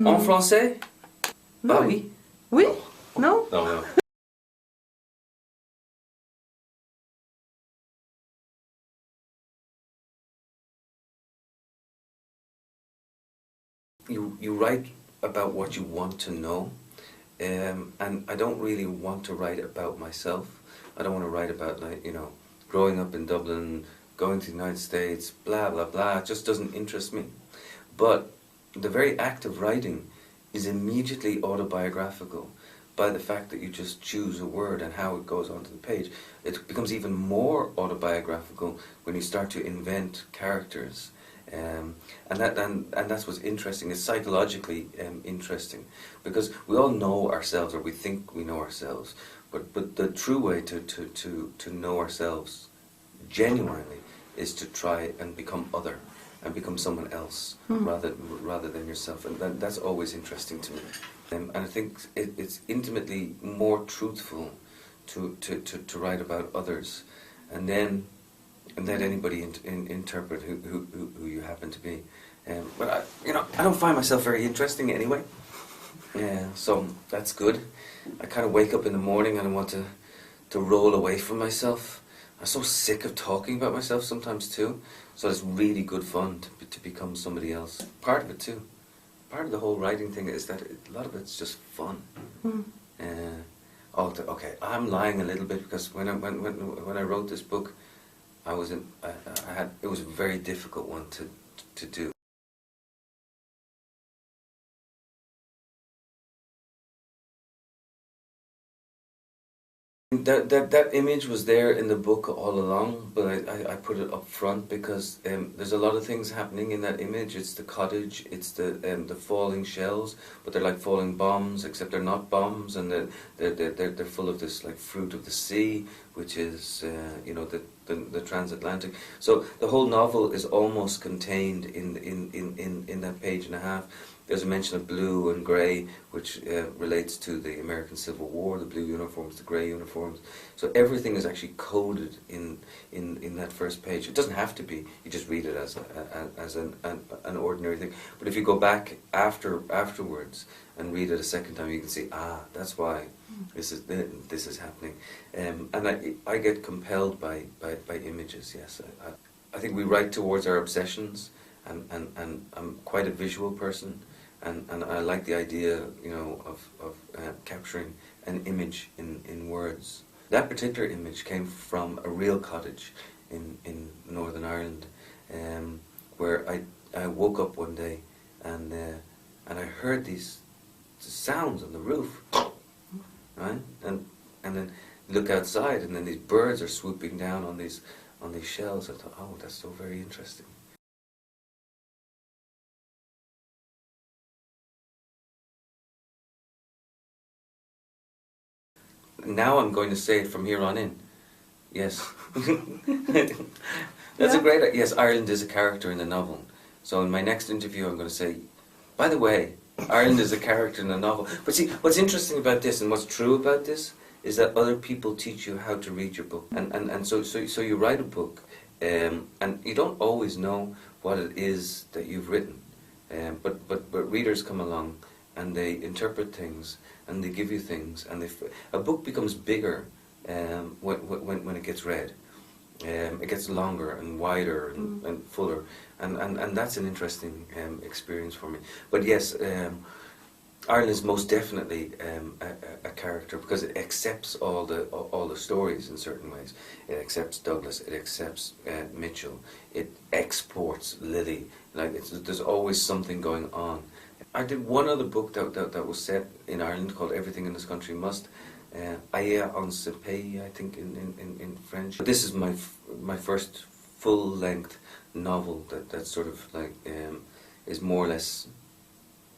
En français? Non. Ah oui. Oui? Oh. Non? Non, no. You write about what you want to know, and I don't really want to write about myself. I don't want to write about, like, growing up in Dublin, going to the United States, blah blah blah. It just doesn't interest me. But the very act of writing is immediately autobiographical by the fact that you just choose a word and how it goes onto the page. It becomes even more autobiographical when you start to invent characters. And that's what's interesting. It's psychologically interesting because we all know ourselves, or we think we know ourselves, but the true way to know ourselves genuinely is to try and become other and become someone else rather than yourself, and that's always interesting to me. And I think it's intimately more truthful to write about others, and then let anybody interpret who you happen to be. But I don't find myself very interesting anyway. So that's good. I kind of wake up in the morning and I want to roll away from myself. I'm so sick of talking about myself sometimes too. So it's really good fun to become somebody else. Part of it too. Part of the whole writing thing is that a lot of it's just fun. Okay, I'm lying a little bit because when I wrote this book, it was a very difficult one to do. That image was there in the book all along, but I put it up front because there's a lot of things happening in that image. It's the cottage, it's the falling shells, but they're like falling bombs, except they're not bombs, and they're full of this like fruit of the sea, which is the Transatlantic. So the whole novel is almost contained in that page and a half. There's a mention of blue and grey, which relates to the American Civil War, the blue uniforms, the grey uniforms. So everything is actually coded in that first page. It doesn't have to be. You just read it as an ordinary thing. But if you go back afterwards and read it a second time, you can see, that's why this is happening. And I get compelled by images. Yes, I think we write towards our obsessions, and I'm quite a visual person. And I like the idea, of capturing an image in words. That particular image came from a real cottage in Northern Ireland, where I woke up one day and I heard these sounds on the roof, right? And then look outside, and then these birds are swooping down on these shells. I thought, oh, that's so very interesting. Now I'm going to say it from here on in. Yes. That's a great idea. Yes, Ireland is a character in the novel. So in my next interview I'm going to say, by the way, Ireland is a character in the novel. But see, what's interesting about this and what's true about this is that other people teach you how to read your book. And so you write a book, and you don't always know what it is that you've written. But readers come along and they interpret things, and they give you things, and a book becomes bigger when it gets read. It gets longer and wider and fuller, and that's an interesting experience for me. But yes, Ireland is most definitely a character because it accepts all the stories in certain ways. It accepts Douglas. It accepts Mitchell. It exports Lily. There's always something going on. I did one other book that was set in Ireland called Everything in This Country Must. Aïe on se paye, I think in French. But this is my first full-length novel that sort of like is more or less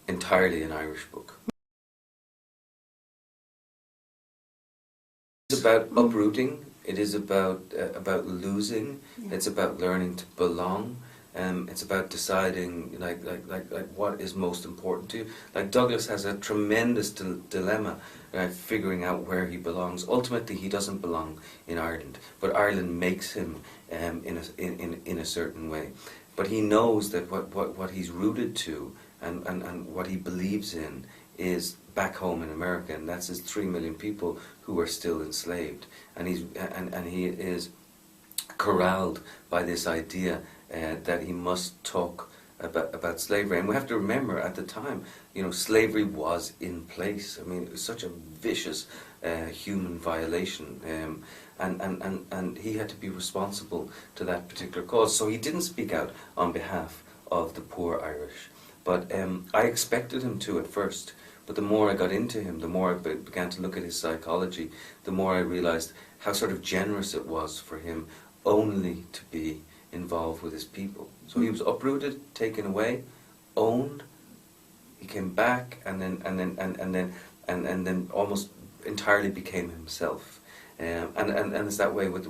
entirely an Irish book. It's about uprooting. It is about losing. Yeah. It's about learning to belong. It's about deciding like what is most important to you. Like Douglas has a tremendous dilemma, figuring out where he belongs. Ultimately, he doesn't belong in Ireland, but Ireland makes him in a certain way. But he knows that what he's rooted to and what he believes in is back home in America, and that's his 3 million people who are still enslaved, and he is corralled by this idea that he must talk about slavery. And we have to remember, at the time, you know, slavery was in place. I mean, it was such a vicious human violation, and he had to be responsible to that particular cause. So he didn't speak out on behalf of the poor Irish. But I expected him to at first. But the more I got into him, the more I began to look at his psychology, the more I realized how sort of generous it was for him only to be involved with his people. So he was uprooted, taken away, owned. He came back, and then almost entirely became himself. And it's that way with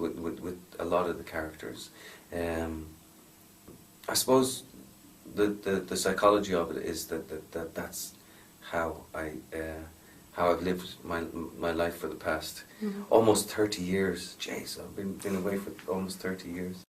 a lot of the characters. I suppose the psychology of it is that's how I've lived my life for the past almost 30 years. Jeez, I've been away for almost 30 years.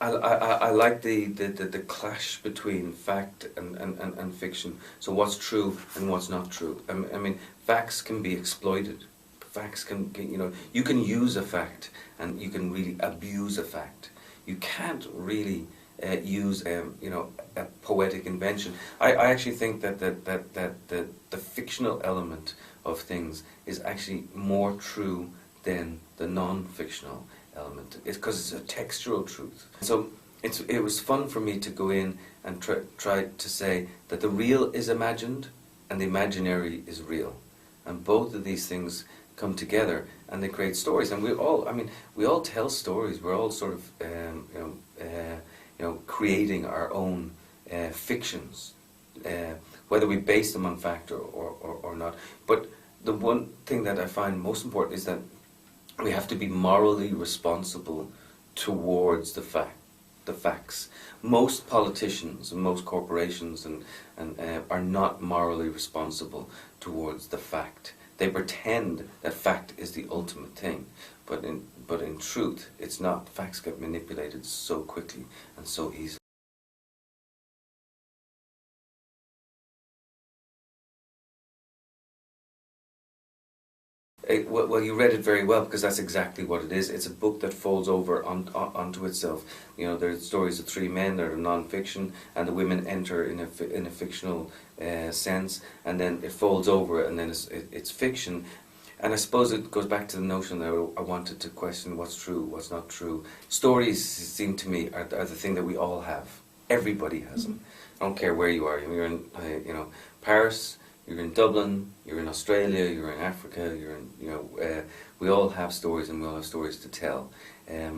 I like the clash between fact and fiction. So what's true and what's not true. I mean, facts can be exploited. Facts can, you know, you can use a fact and you can really abuse a fact. You can't really use, you know, a poetic invention. I actually think that the fictional element of things is actually more true than the non-fictional element. It's because it's a textural truth. So it was fun for me to go in and try to say that the real is imagined and the imaginary is real, and both of these things come together and they create stories. And we all tell stories. We're all sort of creating our own fictions, whether we base them on fact or not. But the one thing that I find most important is that we have to be morally responsible towards the facts. Most politicians and most corporations are not morally responsible towards the fact. They pretend that fact is the ultimate thing, but in truth, it's not. Facts get manipulated so quickly and so easily. Well, you read it very well, because that's exactly what it is. It's a book that folds over onto itself. You know, there's stories of 3 men that are non-fiction, and the women enter in a fictional sense, and then it folds over, and then it's fiction. And I suppose it goes back to the notion that I wanted to question what's true, what's not true. Stories seem to me are the thing that we all have. Everybody has them. I don't care where you are. You're in, Paris. You're in Dublin, you're in Australia, you're in Africa, you're in, we all have stories, and we all have stories to tell.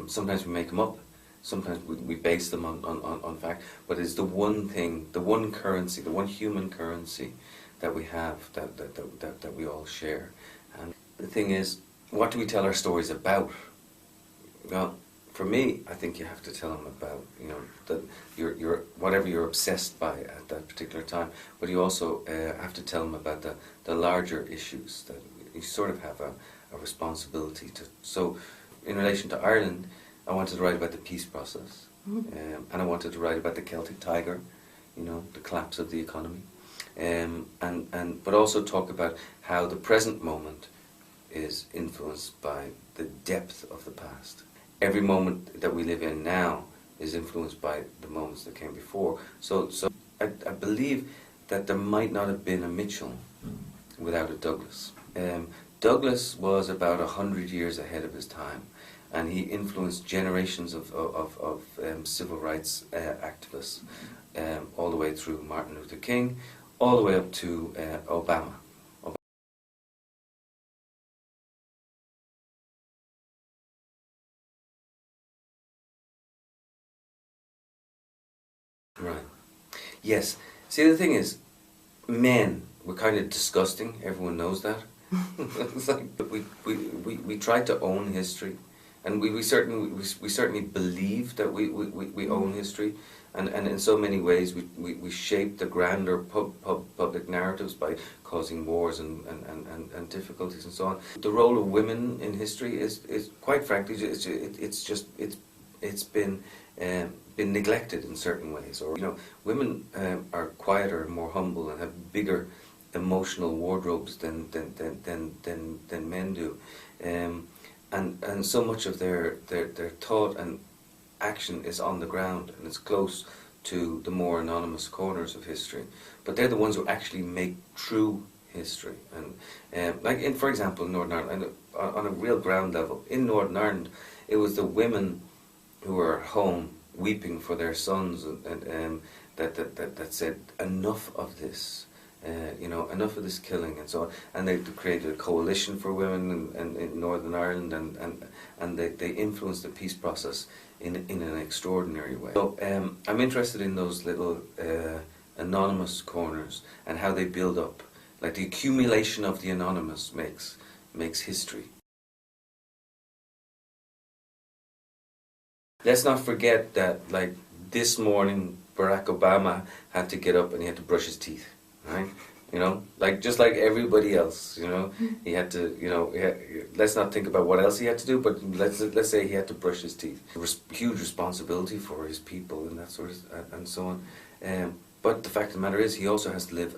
Sometimes we make them up, sometimes we base them on fact, but it's the one thing, the one currency, the one human currency that we have, that we all share. And the thing is, what do we tell our stories about? Well, for me, I think you have to tell them about, your whatever you're obsessed by at that particular time. But you also have to tell them about the larger issues that you sort of have a responsibility to. So, in relation to Ireland, I wanted to write about the peace process, and I wanted to write about the Celtic Tiger, the collapse of the economy, but also talk about how the present moment is influenced by the depth of the past. Every moment that we live in now is influenced by the moments that came before. So I believe that there might not have been a Mitchell without a Douglas. Douglas was about 100 years ahead of his time, and he influenced generations of civil rights activists, all the way through Martin Luther King, all the way up to Obama. Right. Yes. See, the thing is, men were kind of disgusting. Everyone knows that. It's like we tried to own history, And we certainly believe that we own history, and in so many ways we shape the grander public narratives by causing wars and difficulties and so on. The role of women in history is quite frankly it's been neglected in certain ways. Or women are quieter and more humble and have bigger emotional wardrobes than men do. And so much of their thought and action is on the ground, and it's close to the more anonymous corners of history. But they're the ones who actually make true history. And like for example, in Northern Ireland, on a real ground level, in Northern Ireland, it was the women who were at home weeping for their sons, and that said, enough of this. Enough of this killing and so on, and they created a coalition for women in Northern Ireland, and they influenced the peace process in an extraordinary way. So I'm interested in those little anonymous corners and how they build up, like the accumulation of the anonymous makes history. Let's not forget that, like, this morning Barack Obama had to get up and he had to brush his teeth. Right? Just like everybody else, he had to, let's not think about what else he had to do, but let's say he had to brush his teeth. Huge responsibility for his people and that sort of, and so on. But the fact of the matter is, he also has to live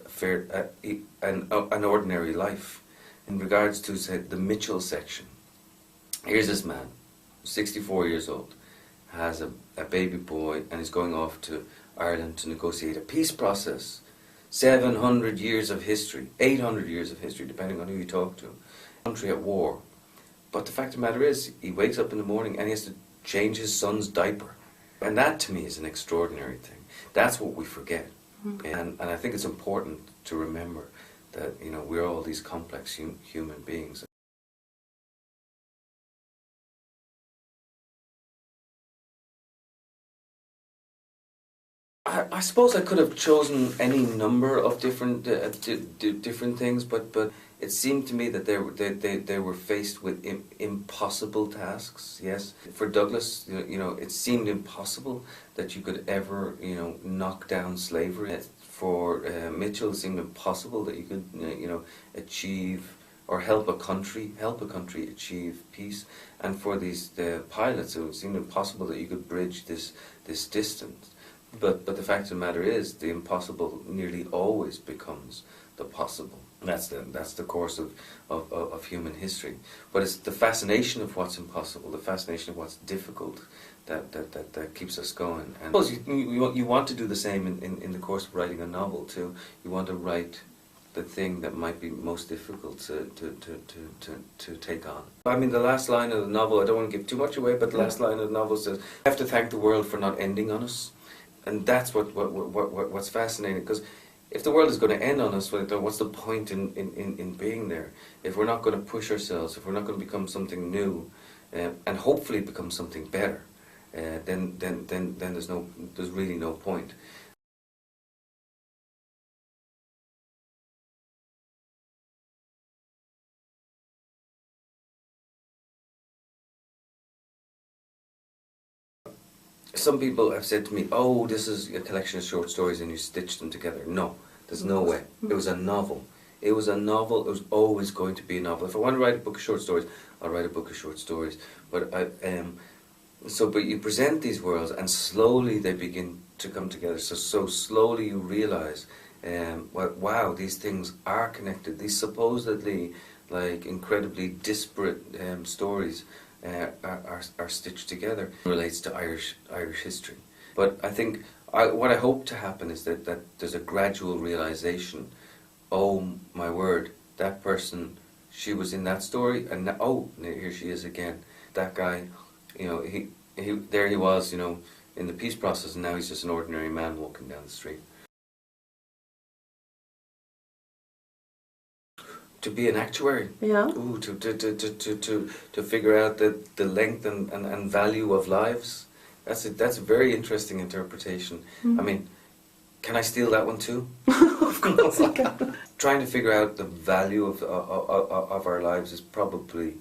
an ordinary life. In regards to, say, the Mitchell section, here's this man, 64 years old, has a baby boy, and is going off to Ireland to negotiate a peace process. 700 years of history, 800 years of history, depending on who you talk to. Country at war. But the fact of the matter is, he wakes up in the morning and he has to change his son's diaper. And that, to me, is an extraordinary thing. That's what we forget. And I think it's important to remember that, we're all these complex human beings. I suppose I could have chosen any number of different different things, but it seemed to me that they were faced with impossible tasks. Yes, for Douglas, it seemed impossible that you could ever knock down slavery. For Mitchell, it seemed impossible that you could achieve or help a country achieve peace. And for the pilots, it seemed impossible that you could bridge this distance. But the fact of the matter is, the impossible nearly always becomes the possible. That's the course of human history. But it's the fascination of what's impossible, the fascination of what's difficult, that keeps us going. And I suppose you want to do the same in the course of writing a novel too. You want to write the thing that might be most difficult to take on. I mean, the last line of the novel, I don't want to give too much away, but the last line of the novel says, "I have to thank the world for not ending on us." And that's what's fascinating, because if the world is going to end on us, what's the point in being there? If we're not going to push ourselves, if we're not going to become something new, and hopefully become something better, then there's really no point. Some people have said to me, "Oh, this is a collection of short stories and you stitched them together." No, there's no way. It was a novel. It was a novel. It was always going to be a novel. If I want to write a book of short stories, I'll write a book of short stories. But but you present these worlds, and slowly they begin to come together. So slowly you realize, wow, these things are connected. These supposedly incredibly disparate stories are stitched together. It relates to Irish history. But I think what I hope to happen is that there's a gradual realization. Oh my word, that person, she was in that story, and now, oh, here she is again. That guy, he there he was, in the peace process, and now he's just an ordinary man walking down the street. To be an actuary. Yeah. Ooh, to figure out the length and value of lives. That's a very interesting interpretation. I mean, can I steal that one too? Of course you can. Trying to figure out the value of our lives is probably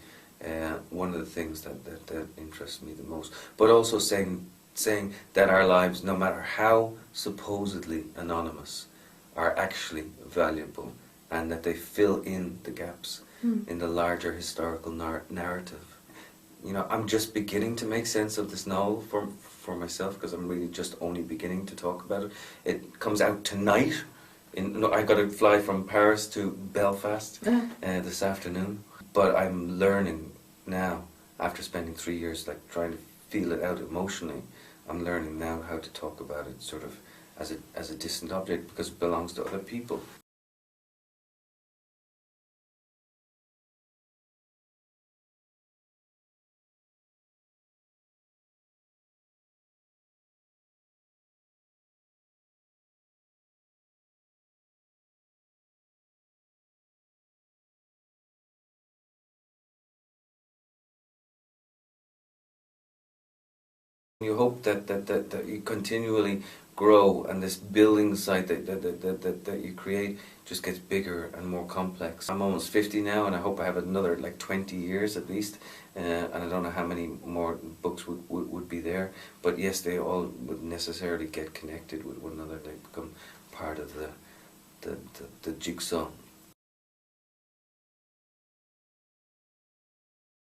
one of the things that interests me the most. But also saying that our lives, no matter how supposedly anonymous, are actually valuable, and that they fill in the gaps in the larger historical narrative. You know, I'm just beginning to make sense of this novel for myself, because I'm really just only beginning to talk about it. It comes out tonight. I got to fly from Paris to Belfast this afternoon. But I'm learning now, after spending 3 years like trying to feel it out emotionally, I'm learning now how to talk about it sort of as a distant object, because it belongs to other people. You hope that you continually grow, and this building site that you create just gets bigger and more complex. I'm almost 50 now, and I hope I have another like 20 years at least, and I don't know how many more books would be there, but yes, they all would necessarily get connected with one another. They become part of the jigsaw.